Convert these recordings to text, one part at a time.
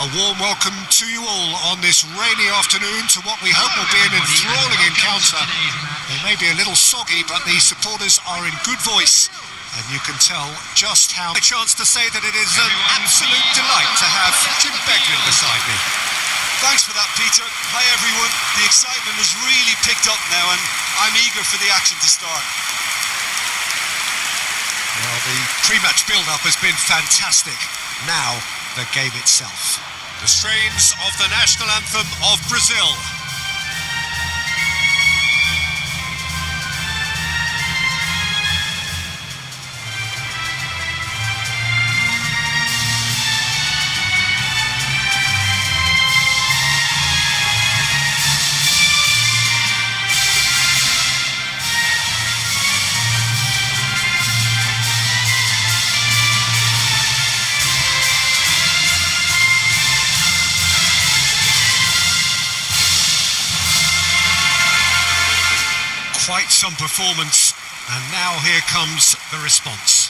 A warm welcome to you all on this rainy afternoon to what we hope will be an enthralling encounter. They may be a little soggy, but the supporters are in good voice, and you can tell just how... A chance to say that it is an absolute delight to have Jim Beglin beside me. Thanks for that, Peter. Hi everyone. The excitement has really picked up now, and I'm eager for the action to start. Well, the pre-match build-up has been fantastic. Now, the game itself. The strains of the national anthem of Brazil. Quite some performance, and now here comes the response.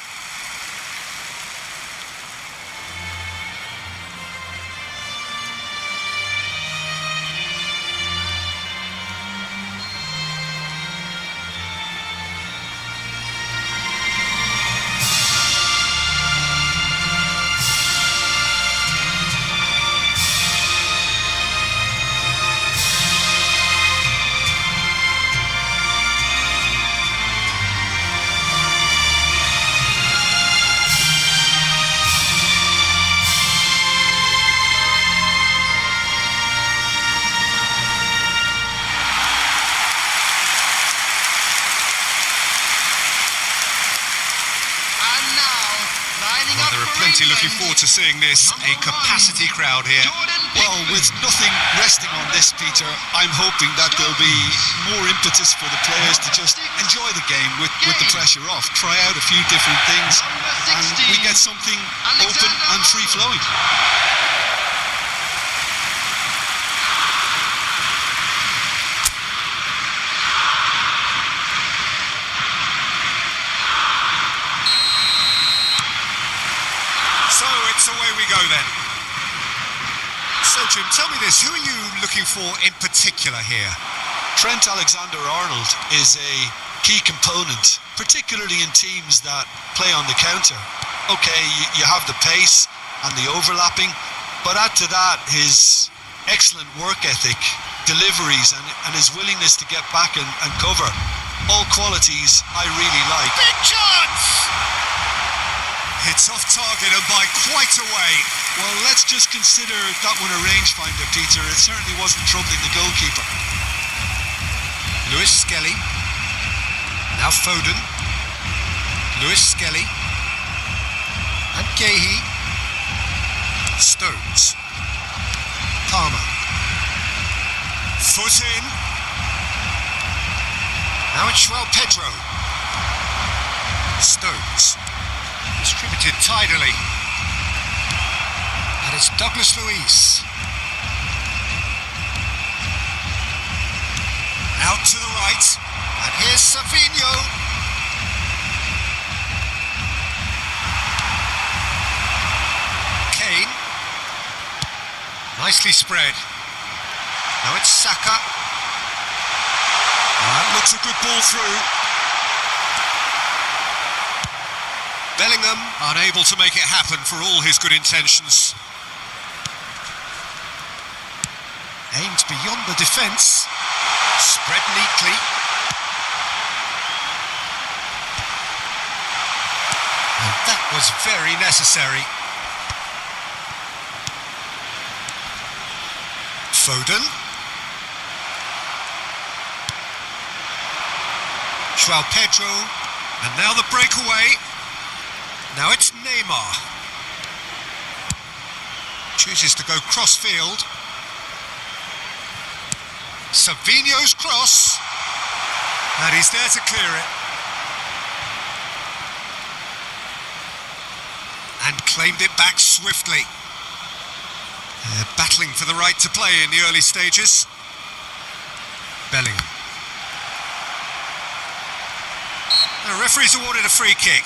Looking forward to seeing this, a capacity crowd here. Well, with nothing resting on this, Peter, I'm hoping that there'll be more impetus for the players to just enjoy the game with the pressure off, try out a few different things, and we get something open and free-flowing. So away we go then. So Jim, tell me this, who are you looking for in particular here? Trent Alexander-Arnold is a key component, particularly in teams that play on the counter. Okay, you have the pace and the overlapping, but add to that his excellent work ethic, deliveries and his willingness to get back and cover. All qualities I really like. Big chance! It's off target and by quite a way. Well, let's just consider that one a rangefinder, Peter. It certainly wasn't troubling the goalkeeper. Lewis Skelly. Now Foden. Lewis Skelly. And Gehi. Stones. Palmer. Foot in. Now it's João Pedro. Stones. Distributed tidily. And it's Douglas Luiz. Out to the right. And here's Savinho. Kane. Nicely spread. Now it's Saka. That looks a good ball through. Bellingham unable to make it happen for all his good intentions. Aimed beyond the defence. Spread neatly. And that was very necessary. Foden. João Pedro. And now the breakaway. Now it's Neymar. Chooses to go cross-field. Savinho's cross. And he's there to clear it. And claimed it back swiftly. They're battling for the right to play in the early stages. Bellingham. The referee's awarded a free kick.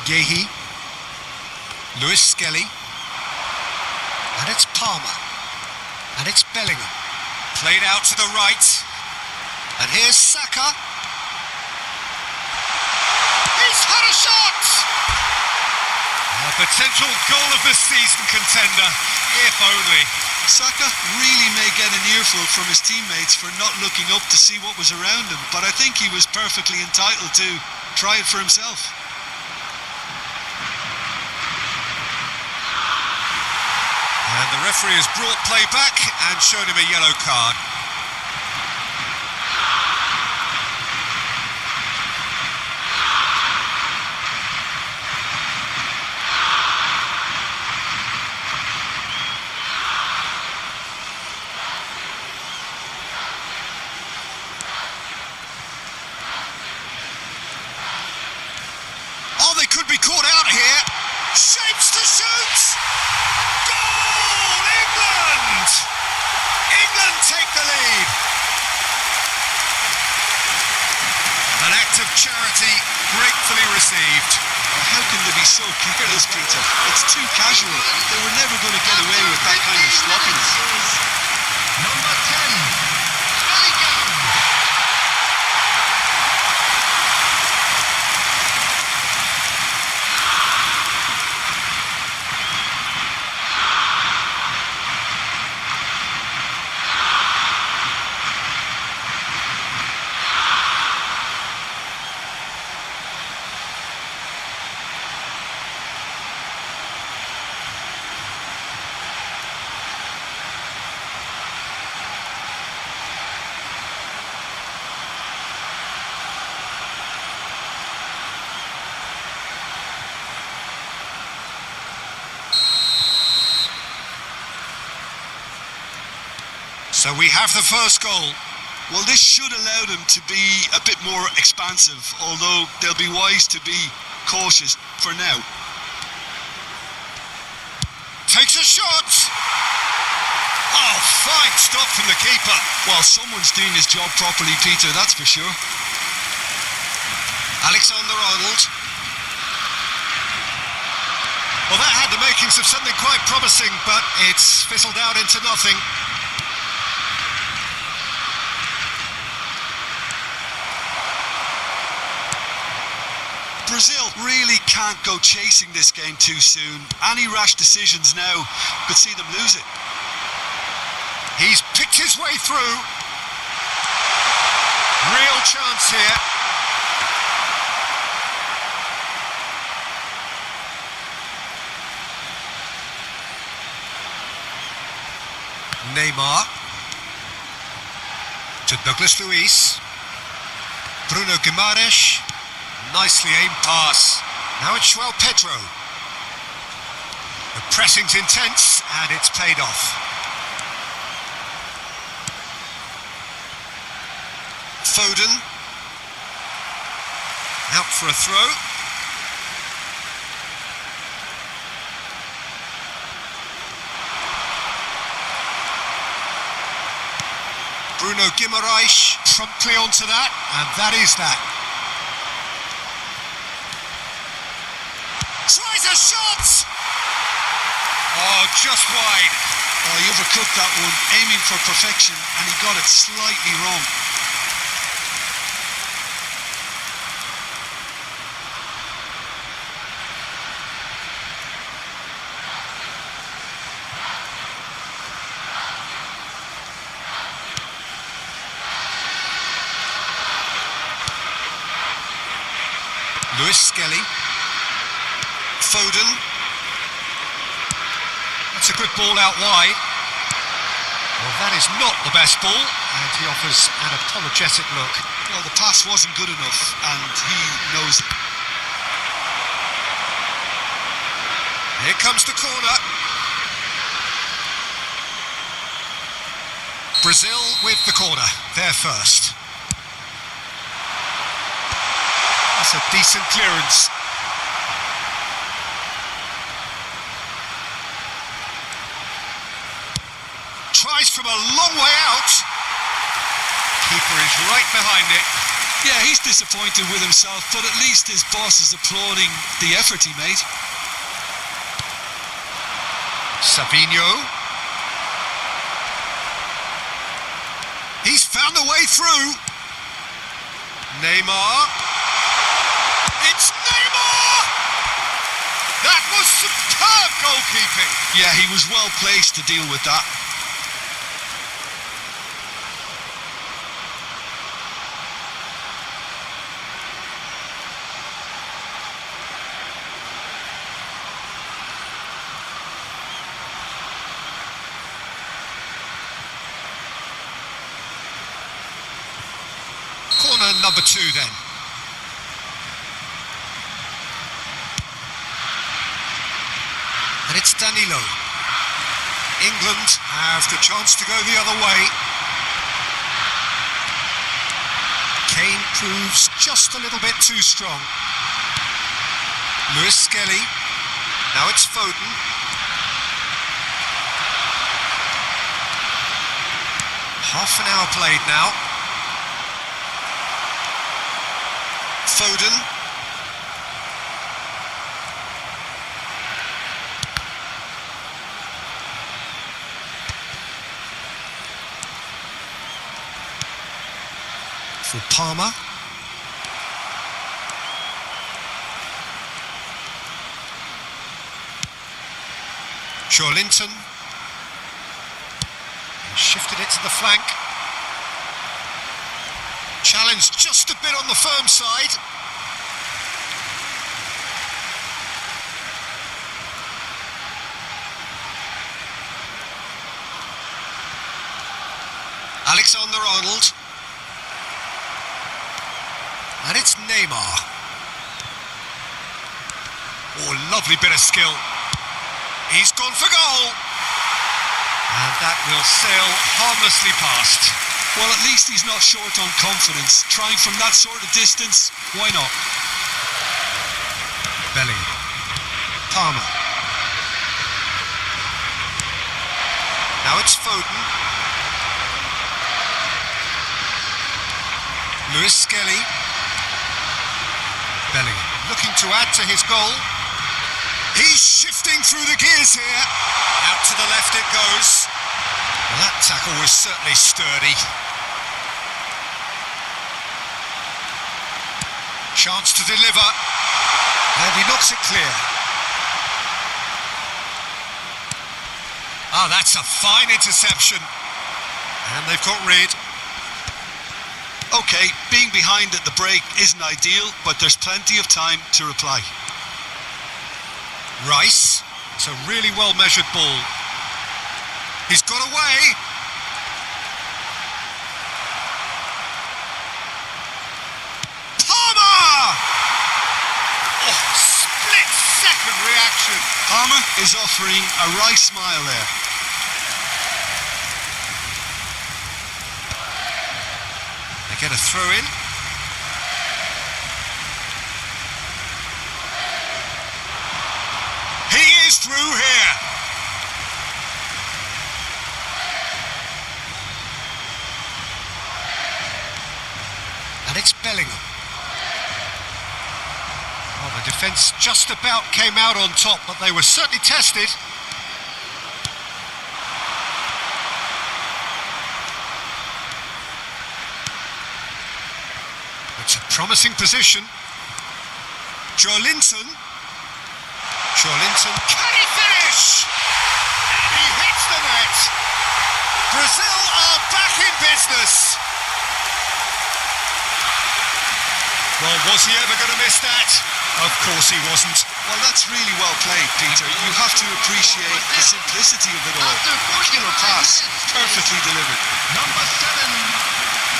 Yehi. Lewis Skelly. And it's Palmer. And it's Bellingham. Played out to the right. And here's Saka. He's had a shot! A potential goal of the season contender, if only. Saka really may get an earful from his teammates for not looking up to see what was around him, but I think he was perfectly entitled to try it for himself. And the referee has brought play back and shown him a yellow card. Could be caught out here. Shapes to shoot. Goal! England! England take the lead. An act of charity gratefully received. How can they be so careless, Peter? It's too casual. They were never going to get away with that kind of sloppiness. Number 10. Bellingham. So we have the first goal. Well, this should allow them to be a bit more expansive, although they'll be wise to be cautious for now. Takes a shot. Oh, fine stop from the keeper. Well, someone's doing his job properly, Peter, that's for sure. Alexander-Arnold. Well, that had the makings of something quite promising, but it's fizzled out into nothing. Brazil really can't go chasing this game too soon. Any rash decisions now could see them lose it. He's picked his way through. Real chance here. Neymar. To Douglas Luiz. Bruno Guimaraes. Nicely aimed pass. Now it's João Pedro. The pressing's intense and it's paid off. Foden. Out for a throw. Bruno Guimaraes promptly onto that, and that is that. Tries a shot! Oh, just wide. Oh, he overcooked that one, aiming for perfection, and he got it slightly wrong. Lewis Skelly. Foden. That's a good ball out wide. Well, that is not the best ball, and he offers an apologetic look. Well, the pass wasn't good enough, and he knows it. Here comes the corner. Brazil with the corner, they're first. That's a decent clearance. Tries from a long way out. Keeper is right behind it. Yeah, he's disappointed with himself, but at least his boss is applauding the effort he made. Sabinho. He's found the way through. Neymar. It's Neymar! That was superb goalkeeping. Yeah, he was well placed to deal with that. Corner number 2 then. And it's Danilo. England have the chance to go the other way. Kane proves just a little bit too strong. Lewis Skelly. Now it's Foden. Half an hour played now. Foden. For Palmer. Joelinton. He shifted it to the flank. Challenged just a bit on the firm side. Alexander-Arnold. And it's Neymar. Oh, lovely bit of skill. He's gone for goal. And that will sail harmlessly past. Well, at least he's not short on confidence. Trying from that sort of distance, why not? Bellingham. Palmer. Now it's Foden. Lewis Skelly. Bellingham looking to add to his goal. He's shifting through the gears here. Out to the left it goes. Well, that tackle was certainly sturdy. Chance to deliver. And he knocks it clear. Ah, that's a fine interception. And they've got rid. Okay, being behind at the break isn't ideal, but there's plenty of time to reply. Rice. It's a really well measured ball. He's got away. Palmer! Oh, split second reaction. Palmer is offering a wry smile there. They get a throw in. He is through here. And it's Bellingham. Well, the defence just about came out on top, but they were certainly tested. It's a promising position. Joelinton. Joelinton. Can he finish? And he hits the net. Brazil are back in business. Well, was he ever going to miss that? Of course he wasn't. Well, that's really well played, Peter. You have to appreciate the simplicity of it all. Killer pass, perfectly delivered. Number 7,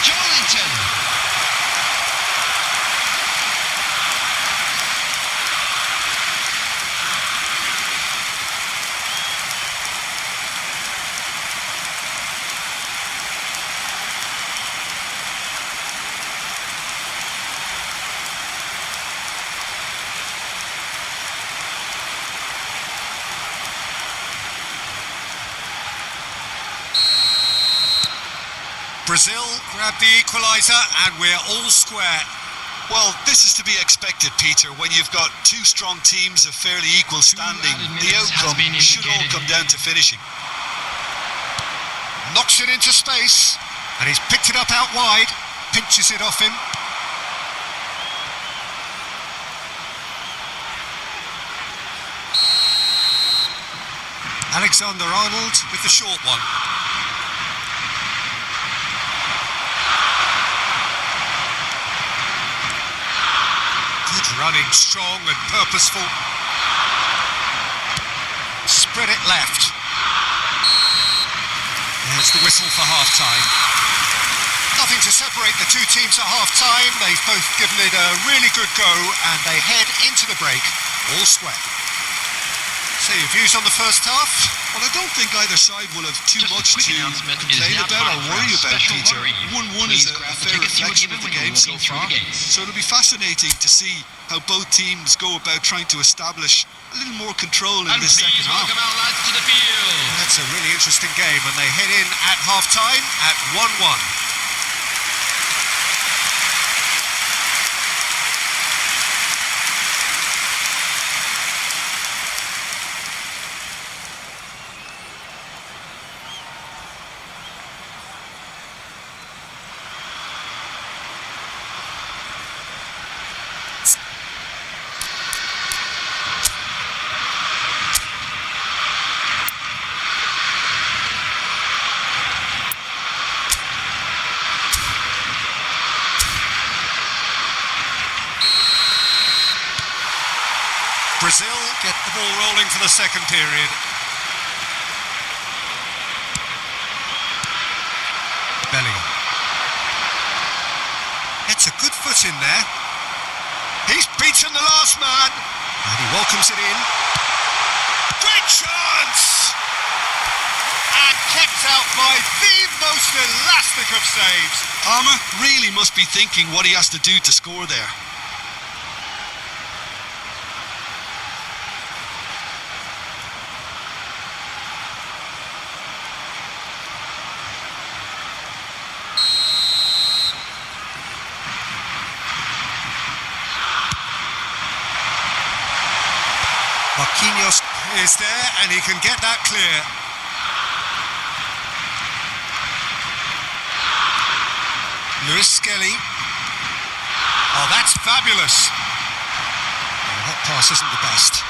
Joelinton. Brazil grabbed the equaliser and we're all square. Well, this is to be expected, Peter. When you've got two strong teams of fairly equal standing, the outcome should all come down to finishing. Knocks it into space, and he's picked it up out wide, pinches it off him. Alexander-Arnold with the short one. Good running, strong and purposeful. Spread it left. There's the whistle for half-time. Nothing to separate the two teams at half-time. They've both given it a really good go and they head into the break all square. So your views on the first half? Well, I don't think either side will have too much to complain about or worry about, Peter. 1-1 is a fair reflection of the game so far. So it'll be fascinating to see how both teams go about trying to establish a little more control in this second half. That's a really interesting game, and they head in at half-time at 1-1. Brazil get the ball rolling for the second period. Bellingham. Gets a good foot in there. He's beaten the last man. And he welcomes it in. Great chance! And kept out by the most elastic of saves. Palmer really must be thinking what he has to do to score there. Marquinhos is there and he can get that clear. Luis Skelly. Oh, that's fabulous. Oh, that pass isn't the best.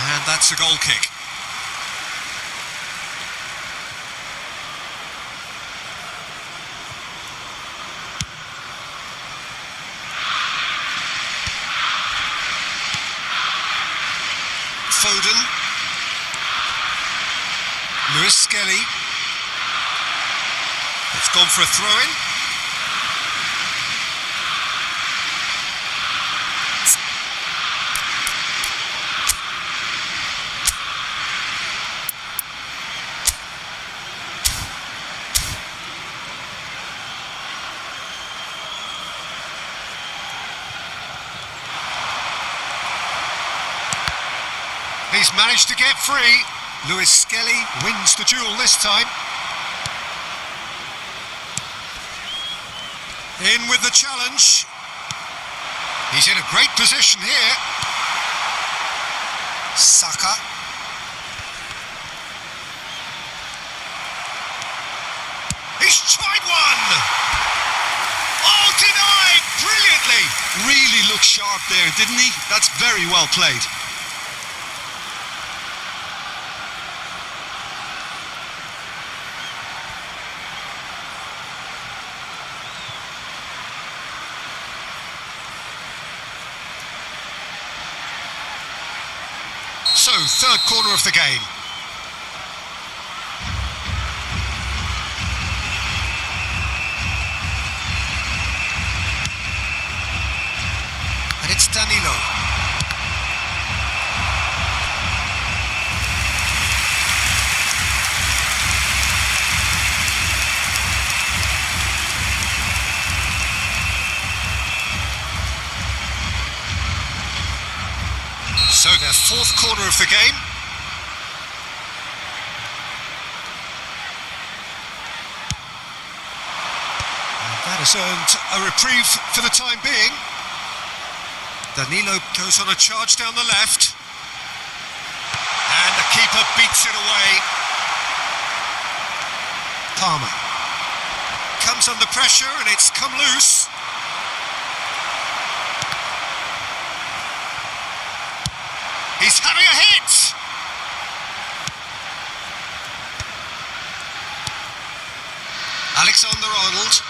And that's a goal kick. Foden. Luis Skelly. It's gone for a throw-in. He's managed to get free. Luis Skelly wins the duel this time. In with the challenge. He's in a great position here. Saka. He's tried one! Oh, denied brilliantly! Really looked sharp there, didn't he? That's very well played. So, third corner of the game. And it's Danilo. fourth quarter of the game. And that has earned a reprieve for the time being. Danilo goes on a charge down the left. And the keeper beats it away. Palmer comes under pressure and it's come loose. He's having a hit! Alexander-Arnold.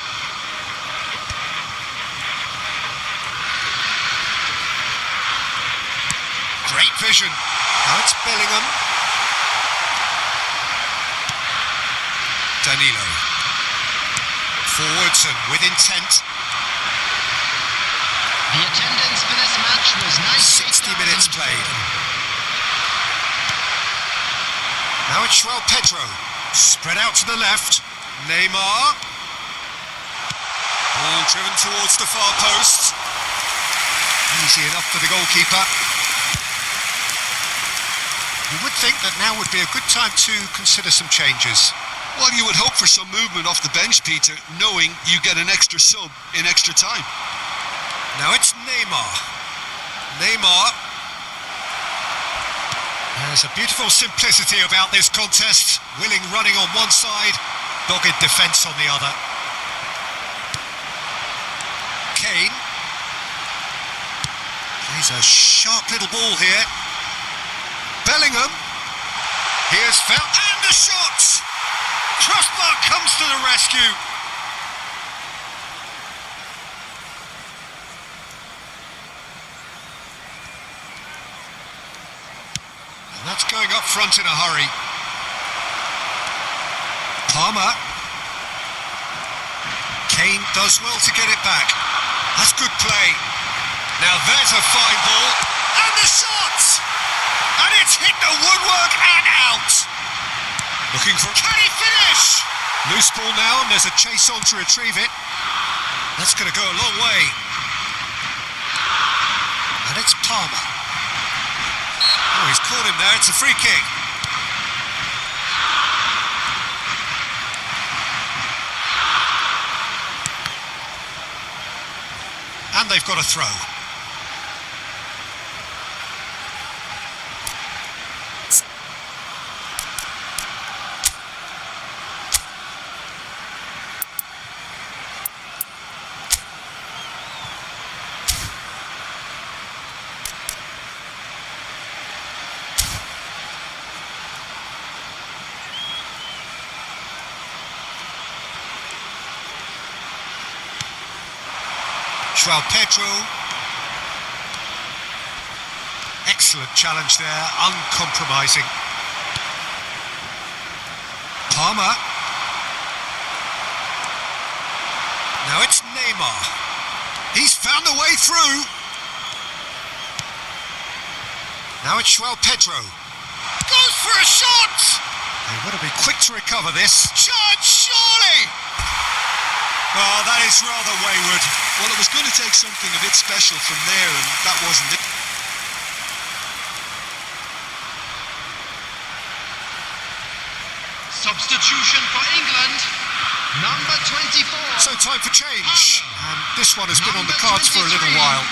Great vision. Now it's Bellingham. Danilo. Forwards and with intent. The attendance for this match was 60 minutes played. Now it's João Pedro. Spread out to the left. Neymar. Ball driven towards the far post. Easy enough for the goalkeeper. You would think that now would be a good time to consider some changes. Well, you would hope for some movement off the bench, Peter, knowing you get an extra sub in extra time. Now it's Neymar. Neymar. There's a beautiful simplicity about this contest. Willing running on one side, dogged defence on the other. Kane. Plays a sharp little ball here. Bellingham. Here's found and the shot! Crossbar comes to the rescue. And that's going up front in a hurry. Palmer. Kane does well to get it back. That's good play. Now there's a fine ball. And the shot! And it's hit the woodwork and out. Looking for... Can he finish? Loose ball now and there's a chase on to retrieve it. That's going to go a long way. And it's Palmer. Oh, he's caught him there. It's a free kick. And they've got a throw. João Pedro. Excellent challenge there, uncompromising. Palmer. Now it's Neymar. He's found a way through. Now it's João Pedro. Goes for a shot! They want to be quick to recover this. Chance, surely! Oh, that is rather wayward. Well, it was going to take something a bit special from there, and that wasn't it. Substitution for England, number 24. So time for change. And this one has been on the cards for a little while.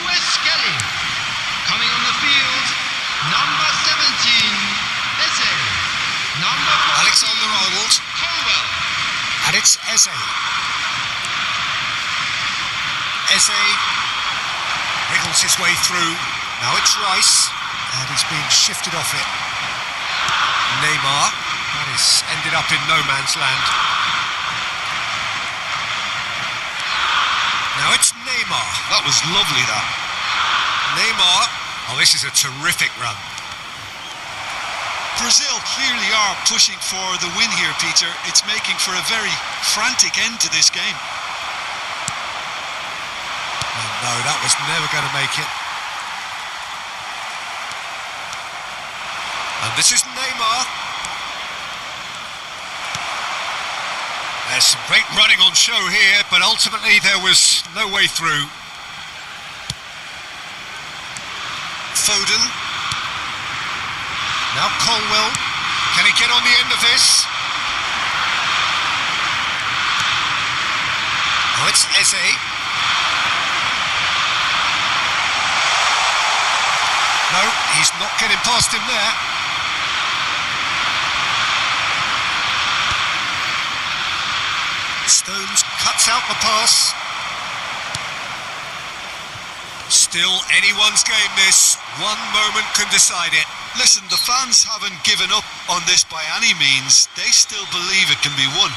Lewis Kelly. Coming on the field, number 17, Eze. Number 14, Alexander-Arnold. Colwell. And it's Eze. Eze wriggles his way through. Now it's Rice, and he's being shifted off it. Neymar, that is ended up in no man's land. Now it's Neymar. That was lovely, that. Neymar. Oh, this is a terrific run. Brazil clearly are pushing for the win here, Peter. It's making for a very frantic end to this game. Oh, no, that was never going to make it. And this is Neymar. There's some great running on show here, but ultimately there was no way through. Foden. Now Colwell. Can he get on the end of this? Oh, it's Eze. No, he's not getting past him there. Stones cuts out the pass. Still anyone's game this. One moment can decide it. Listen, the fans haven't given up on this by any means. They still believe it can be won.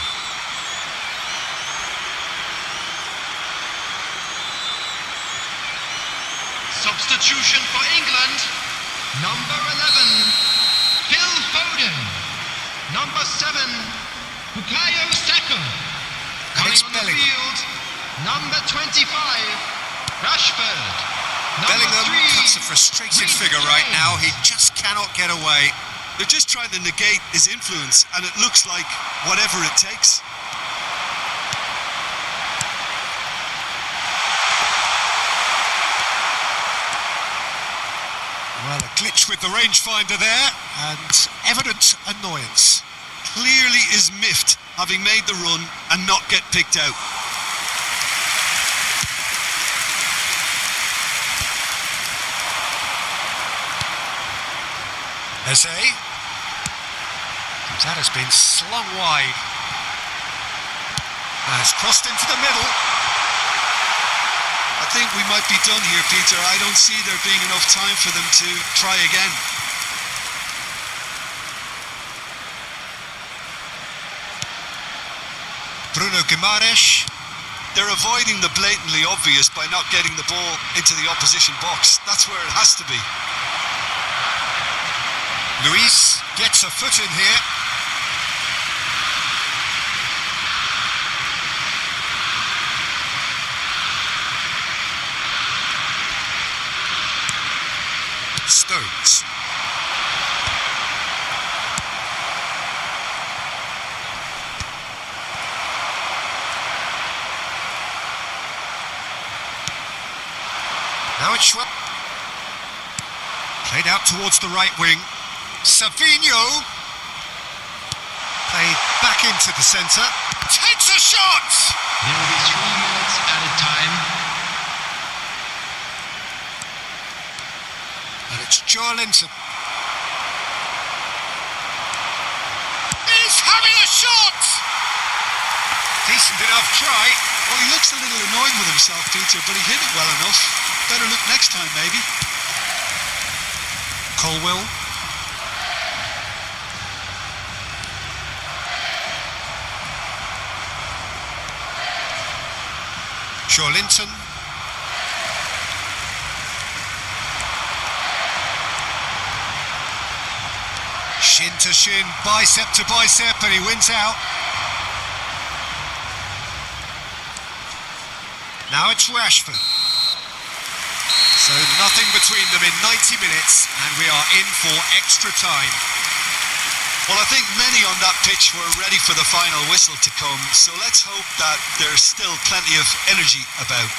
Substitution for England. Number 11, Phil Foden. Number 7, Bukayo Saka. Coming it's on the Bellingham. field, number 25, Rashford. Number Bellingham 3, cuts a frustrated Reece figure right James. now. He just cannot get away. They're just trying to negate his influence, and it looks like whatever it takes. Well, a glitch with the rangefinder there, and evident annoyance. Clearly is miffed, having made the run and not get picked out. Eze. That has been slung wide. Has crossed into the middle. I think we might be done here, Peter. I don't see there being enough time for them to try again. Bruno Guimaraes. They're avoiding the blatantly obvious by not getting the ball into the opposition box. That's where it has to be. Luis gets a foot in here. Stones. Now it's Schwab. Played out towards the right wing. Savinho. Played back into the centre. Takes a shot! There will be 3 minutes added time. And it's Joelinton. He's having a shot! Decent enough try. Well, he looks a little annoyed with himself, Peter, but he hit it well enough. Better look next time, maybe. Colwell. Joelinton. Shin to shin, bicep to bicep, and he wins out. Now it's Rashford. So nothing between them in 90 minutes, and we are in for extra time. Well, I think many on that pitch were ready for the final whistle to come, so let's hope that there's still plenty of energy about.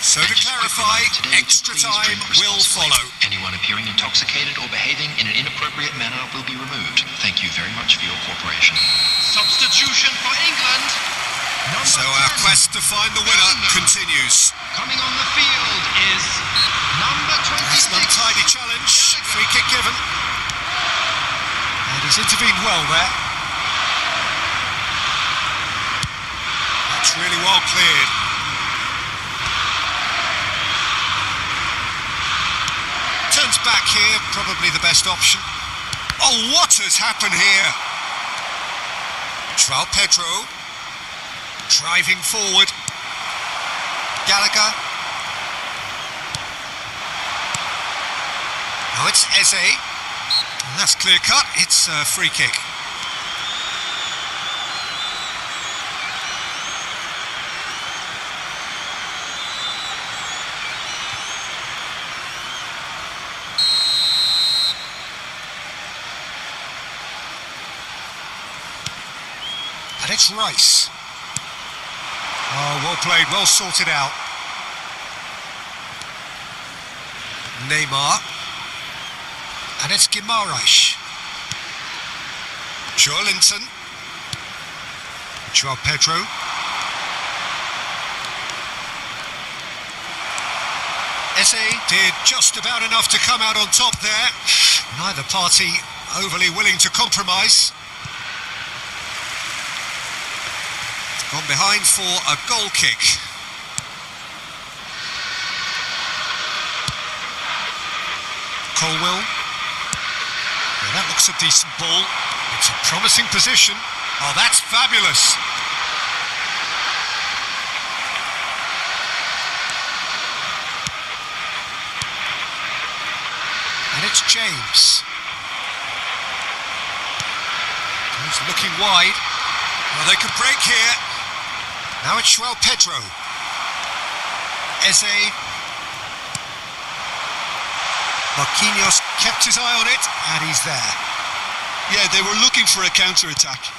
So to clarify, extra time will follow. Anyone appearing intoxicated or behaving in an inappropriate manner will be removed. Thank you very much for your cooperation. Substitution for England. Number So our 10, quest to find the winner continues. coming on the field is number 26. That's an untidy challenge. Free kick given. And he's intervened well there. That's really well cleared. Turns back here, probably the best option. Oh, what has happened here? João Pedro. Driving forward. Gallagher. Now it's Eze. And that's clear cut. It's a free kick. And it's Rice. Oh, well played, well sorted out. And it's Guimaraes. Joelinton. Joao Pedro. Eze did just about enough to come out on top there. Neither party overly willing to compromise. Gone behind for a goal kick. Colwell. Yeah, that looks a decent ball. It's a promising position. Oh, that's fabulous. And it's James. He's looking wide. Well, they could break here. Now it's Joao Pedro. Eze. Marquinhos kept his eye on it, and he's there. Yeah, they were looking for a counter-attack.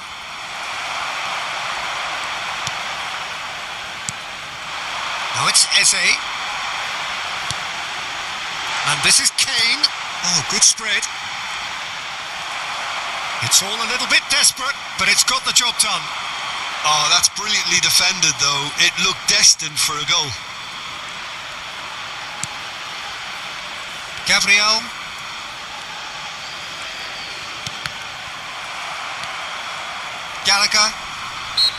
Now it's Eze. And this is Kane. Oh, good spread. It's all a little bit desperate, but it's got the job done. Oh, that's brilliantly defended, though. It looked destined for a goal. Gabriel. Gallagher.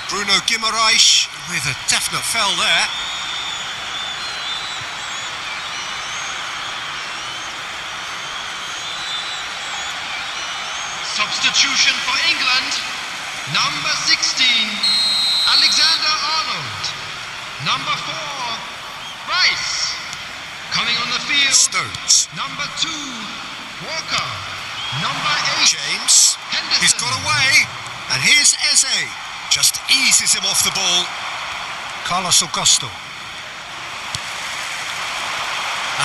Bruno Guimaraes with a definite foul there. Substitution for England. Number 16, Alexander-Arnold. Number 4, Rice. Coming on the field, Stones. number 2, Walker. Number 8, James. Henderson. He's got away. And here's Eze. Just eases him off the ball. Carlos Augusto.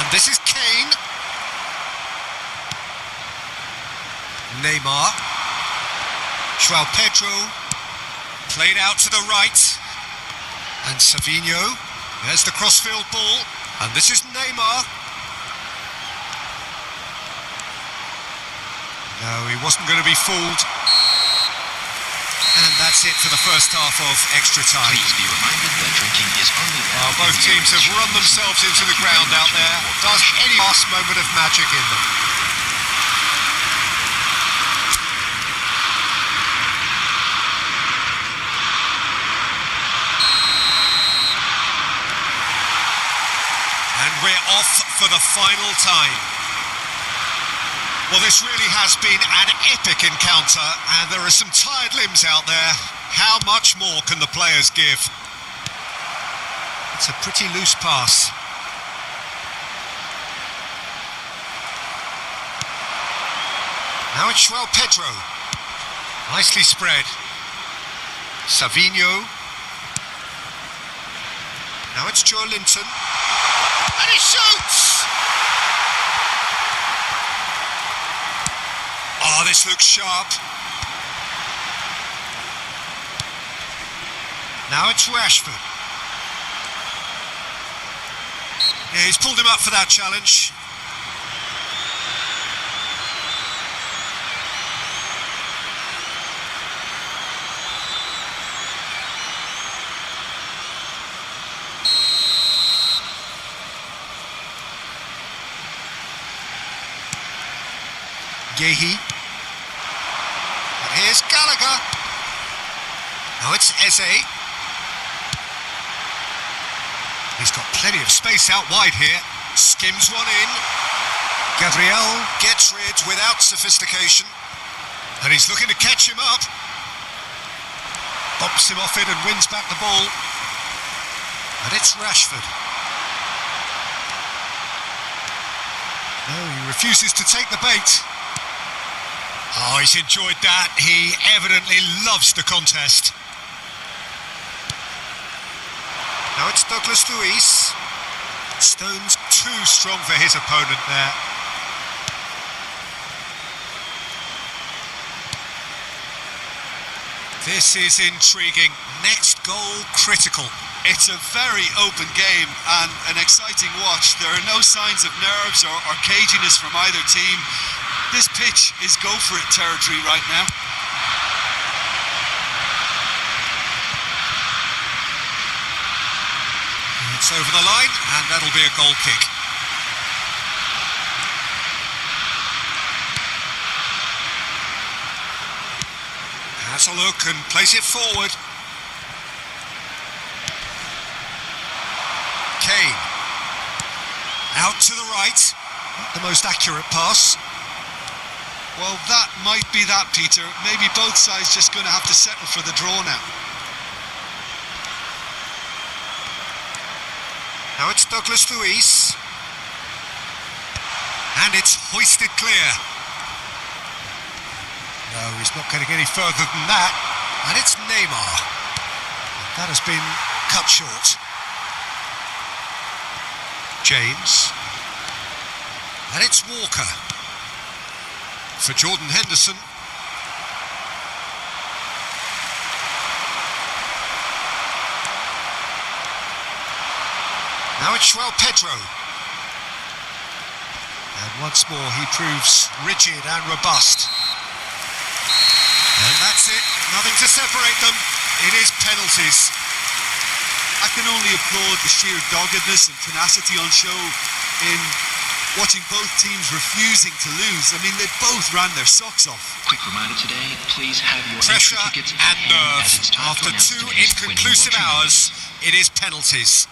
And this is Kane. Neymar. Joao Pedro. Played out to the right. And Savinho. There's the crossfield ball. And this is Neymar. No, he wasn't going to be fooled. And that's it for the first half of extra time. Please be reminded that drinking is only allowed. Both teams have run themselves into the ground out there. Does any last moment of magic in them? And we're off for the final time. Well, this really has been an epic encounter, and there are some tired limbs out there. How much more can the players give? It's a pretty loose pass. Now it's Joao Pedro. Nicely spread. Savinho. Now it's Joelinton. And he shoots! Oh, this looks sharp. Now it's Rashford. Yeah, he's pulled him up for that challenge. Gehi. And here's Gallagher. Now it's Eze. He's got plenty of space out wide here. Skims one in. Gabriel gets rid without sophistication. And he's looking to catch him up. Bumps him off it and wins back the ball. And it's Rashford. No, he refuses to take the bait. Oh, he's enjoyed that. He evidently loves the contest. Now it's Douglas Luiz. Stones too strong for his opponent there. This is intriguing. Next goal critical. It's a very open game and an exciting watch. There are no signs of nerves or caginess from either team. This pitch is go for it territory right now. It's over the line, and that'll be a goal kick. Has a look and plays it forward. Kane. Out to the right. Not the most accurate pass. Well, that might be that, Peter. Maybe both sides just going to have to settle for the draw now. Now it's Douglas Luiz. And it's hoisted clear. No, he's not getting any further than that. And it's Neymar. That has been cut short. James. And it's Walker. For Jordan Henderson. Now it's João Pedro. And once more he proves rigid and robust. And that's it. Nothing to separate them. It is penalties. I can only applaud the sheer doggedness and tenacity on show in watching both teams refusing to lose. I mean, they both ran their socks off. Quick reminder today, please have your Pressure entry tickets and at hand, as nerve. it's time After to announce 2 today's inconclusive winning hours, watching. it is penalties.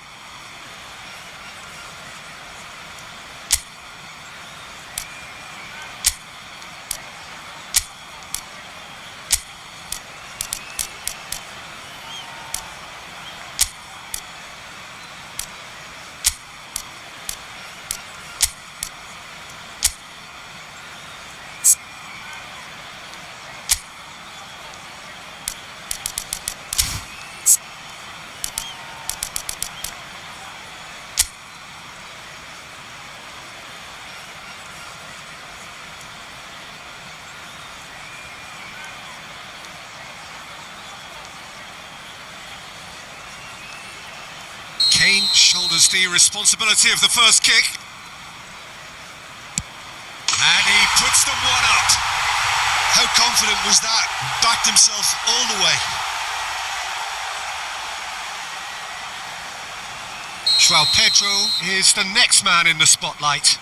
Kane shoulders the responsibility of the first kick. And he puts them one up. How confident was that? Backed himself all the way. João Pedro is the next man in the spotlight.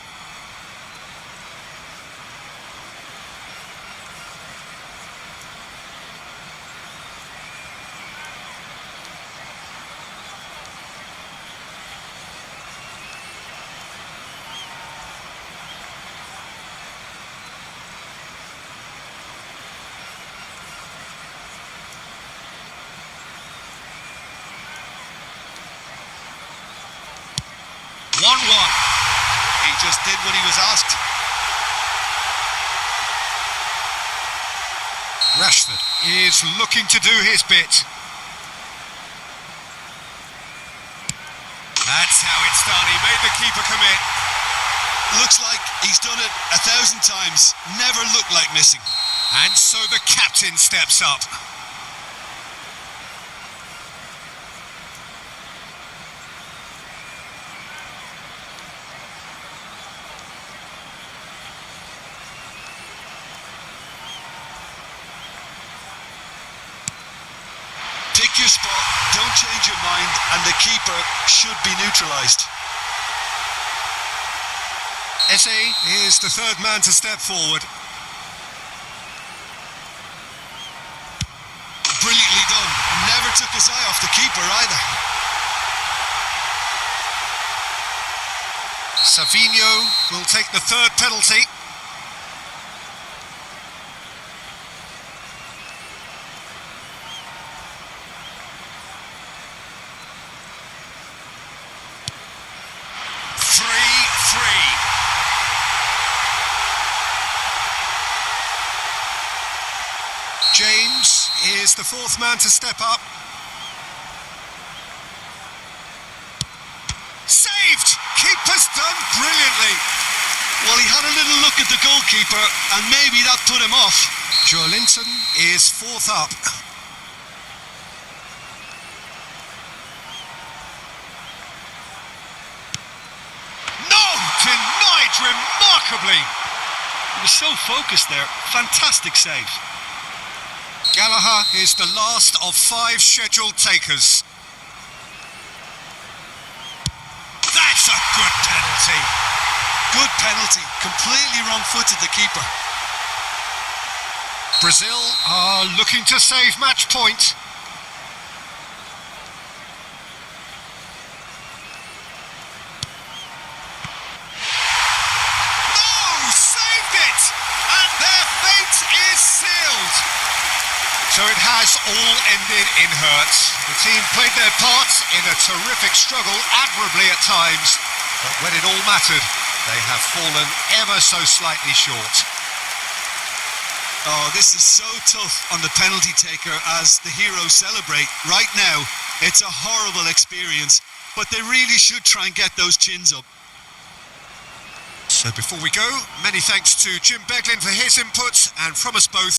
He just did what he was asked. Rashford is looking to do his bit. That's how it's done. He made the keeper commit. Looks like he's done it 1,000 times. Never looked like missing. And so the captain steps up. Pick your spot, don't change your mind, and the keeper should be neutralised. Eze is the third man to step forward. Brilliantly done. Never took his eye off the keeper either. Savinho will take the third penalty. James is the fourth man to step up. Saved! Keeper's done brilliantly. Well, he had a little look at the goalkeeper and maybe that put him off. Joelinton is fourth up. No! Denied remarkably. He was so focused there. Fantastic save. Gallagher is the last of 5 scheduled takers. That's a good penalty. Good penalty. Completely wrong-footed, the keeper. Brazil are looking to save match point. Saved it! And their fate is sealed! So it has all ended in hurt. The team played their parts in a terrific struggle, admirably at times, but when it all mattered, they have fallen ever so slightly short. Oh, this is so tough on the penalty taker as the heroes celebrate. Right now, it's a horrible experience, but they really should try and get those chins up. So before we go, many thanks to Jim Beglin for his input, and from us both,